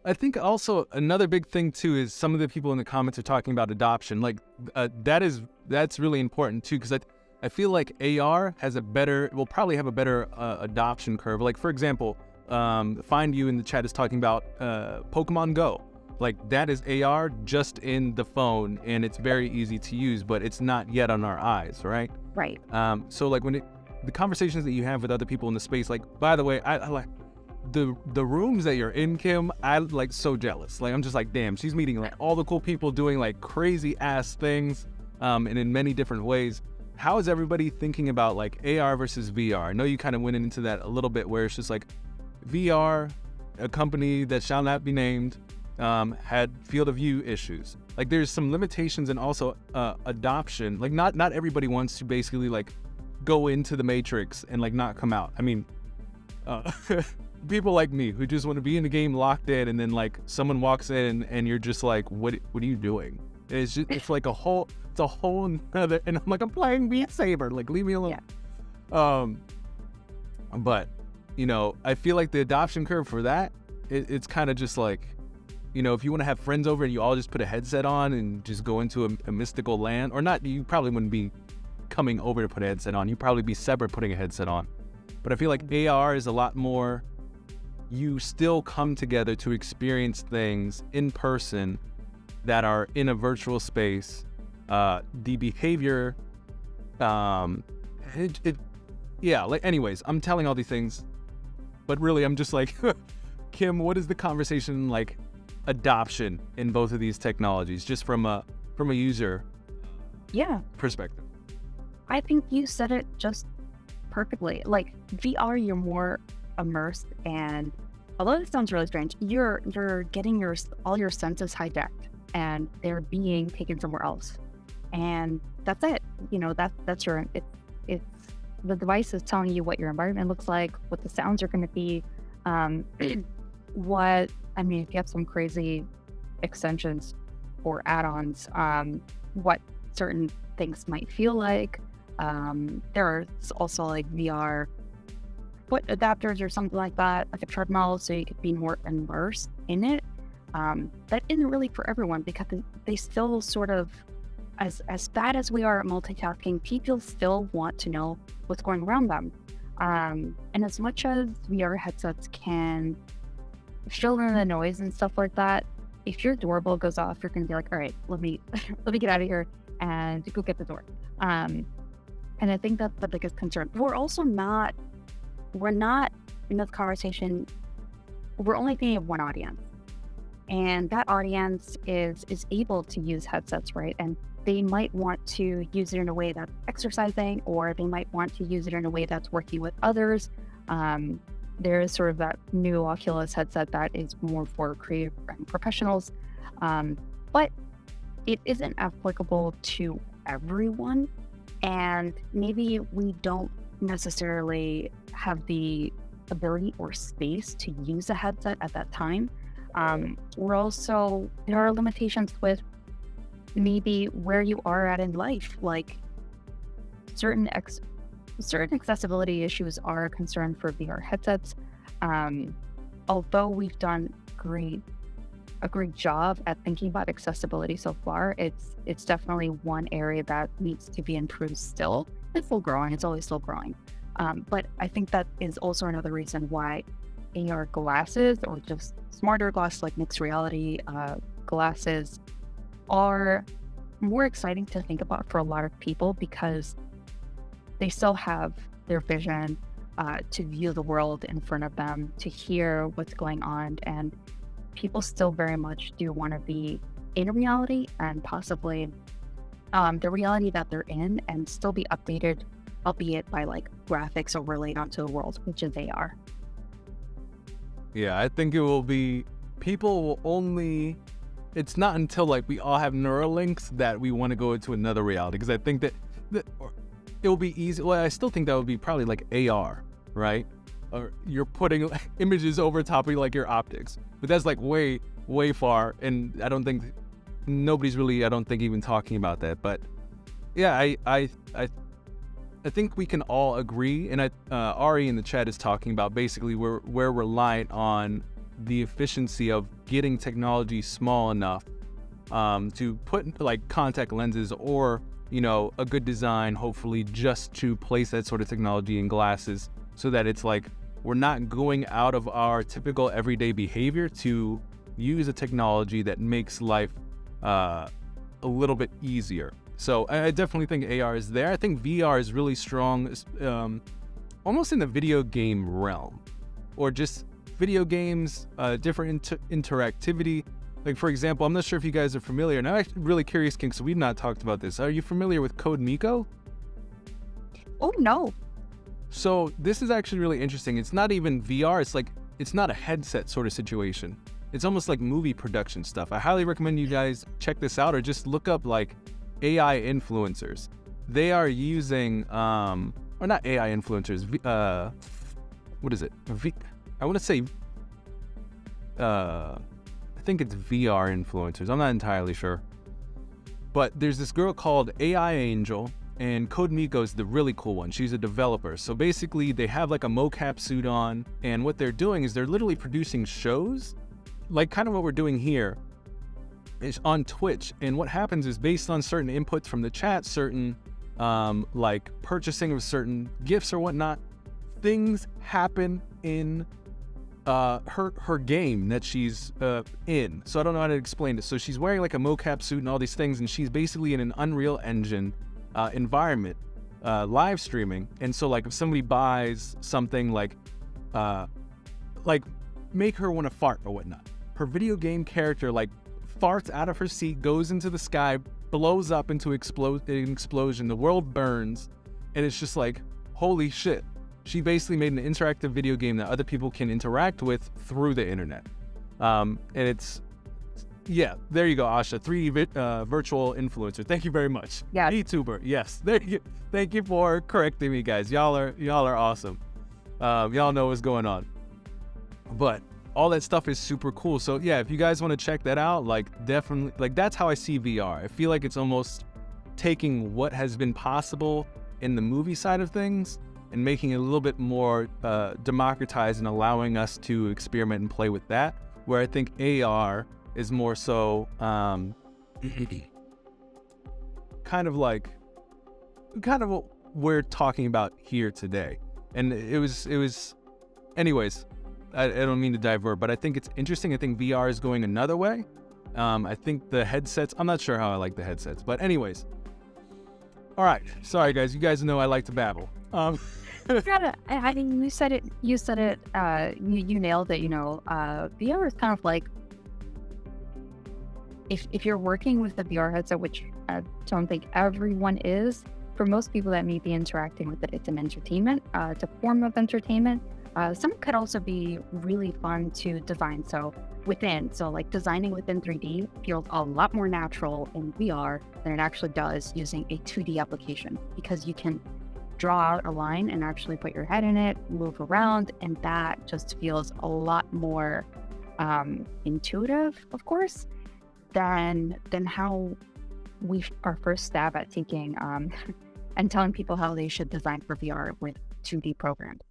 I think also another big thing too is some of the people in the comments are talking about adoption. Like that's really important too, because I feel like AR will probably have a better adoption curve. Like for example, Find You in the chat is talking about Pokemon Go. Like that is AR just in the phone, and it's very easy to use, but it's not yet on our eyes, right? Right. So like the conversations that you have with other people in the space, like by the way, I like the rooms that you're in, Kim. I like so jealous. Like I'm just like, damn, she's meeting like all the cool people doing like crazy ass things, and in many different ways. How is everybody thinking about like AR versus VR? I know you kind of went into that a little bit, where it's just like VR, a company that shall not be named, had field of view issues. Like there's some limitations, and also adoption. Like not everybody wants to basically like go into the matrix and like not come out. I mean, people like me who just want to be in the game locked in, and then like someone walks in and you're just like, what are you doing? It's like a whole nother, and I'm like, I'm playing Beat Saber, like leave me alone. Yeah. But you know, I feel like the adoption curve for that, it's kind of just like, you know, if you want to have friends over and you all just put a headset on and just go into a mystical land, or not, you probably wouldn't be coming over to put a headset on. You'd probably be separate putting a headset on. But I feel like AR is a lot more, you still come together to experience things in person that are in a virtual space. The behavior, yeah, like anyways, I'm telling all these things, but really I'm just like, Kim, what is the conversation like adoption in both of these technologies, just from a user perspective? I think you said it just perfectly. Like VR, you're more immersed, and although this sounds really strange, you're getting all your senses hijacked, and they're being taken somewhere else, and that's it. You know, that's your it's the device is telling you what your environment looks like, what the sounds are going to be, if you have some crazy extensions or add-ons, what certain things might feel like. There are also like VR foot adapters or something like that, like a treadmill, so you could be more immersed in it. That isn't really for everyone, because they still sort of, as bad as we are at multitasking, people still want to know what's going around them. And as much as VR headsets can fill in the noise and stuff like that, if your doorbell goes off, you're going to be like, all right, let me get out of here and go get the door. And I think that's the biggest concern. We're not in this conversation, we're only thinking of one audience. And that audience is able to use headsets, right? And they might want to use it in a way that's exercising, or they might want to use it in a way that's working with others. There is sort of that new Oculus headset that is more for creative and professionals. But it isn't applicable to everyone. And there we don't necessarily have the ability or space to use a headset at that time. There are limitations with maybe where you are at in life, like certain accessibility issues are a concern for VR headsets. Although we've done a great job at thinking about accessibility so far, it's definitely one area that needs to be improved still. It's still growing, it's always still growing. But I think that is also another reason why AR glasses, or just smarter glasses like mixed reality glasses, are more exciting to think about for a lot of people, because they still have their vision to view the world in front of them, to hear what's going on, and people still very much do want to be in reality, and possibly the reality that they're in, and still be updated, albeit by like graphics overlaid onto the world, which is AR. Yeah, I think it will be, people will only, it's not until like we all have Neuralinks that we want to go into another reality, because I think that it will be easy. Well, I still think that would be probably like AR, right? Or you're putting images over top of like your optics, but that's like way far, and I don't think nobody's really, I don't think, even talking about that. But yeah, I think we can all agree, and Ari in the chat is talking about basically we're reliant on the efficiency of getting technology small enough to put like contact lenses or, you know, a good design, hopefully, just to place that sort of technology in glasses so that it's like we're not going out of our typical everyday behavior to use a technology that makes life a little bit easier. So I definitely think AR is there. I think VR is really strong, almost in the video game realm, or just video games, different interactivity. Like, for example, I'm not sure if you guys are familiar, and I'm actually really curious, King, so we've not talked about this. Are you familiar with Code Miko? Oh, no. So this is actually really interesting. It's not even VR. It's not a headset sort of situation. It's almost like movie production stuff. I highly recommend you guys check this out, or just look up like AI influencers. They are using, or not AI influencers, what is it? I want to say, I think it's VR influencers. I'm not entirely sure. But there's this girl called AI Angel, and Code Miko is the really cool one. She's a developer. So basically, they have like a mocap suit on, and what they're doing is they're literally producing shows, like kind of what we're doing here, is on Twitch. And what happens is, based on certain inputs from the chat, certain like purchasing of certain gifts or whatnot, things happen in her game that she's in. So I don't know how to explain it. So she's wearing like a mocap suit and all these things, and she's basically in an Unreal Engine environment, live streaming. And so like if somebody buys something like make her want to fart or whatnot, her video game character like farts out of her seat, goes into the sky, blows up into an explosion, the world burns, and it's just like, holy shit. She basically made an interactive video game that other people can interact with through the internet. And it's, yeah, there you go, Asha, 3D virtual influencer. Thank you very much. Yeah. YouTuber, yes. There you, thank you for correcting me, guys. Y'all are awesome. Y'all know what's going on. But all that stuff is super cool. So yeah, if you guys want to check that out, like definitely, like that's how I see VR. I feel like it's almost taking what has been possible in the movie side of things and making it a little bit more democratized and allowing us to experiment and play with that, where I think AR is more so kind of what we're talking about here today. And it was anyways, I don't mean to divert, but I think it's interesting. I think VR is going another way. I think the headsets, I'm not sure how I like the headsets, but anyways. All right, sorry guys, you guys know I like to babble. I mean, you said it, you nailed it, VR is kind of like, if you're working with the VR headset, which I don't think everyone is, for most people that may be interacting with it, it's an entertainment, it's a form of entertainment. Some could also be really fun to design. So like designing within 3D feels a lot more natural in VR than it actually does using a 2D application, because you can draw out a line and actually put your head in it, move around, and that just feels a lot more intuitive, of course, than how our first stab at taking and telling people how they should design for VR with 2D programmed.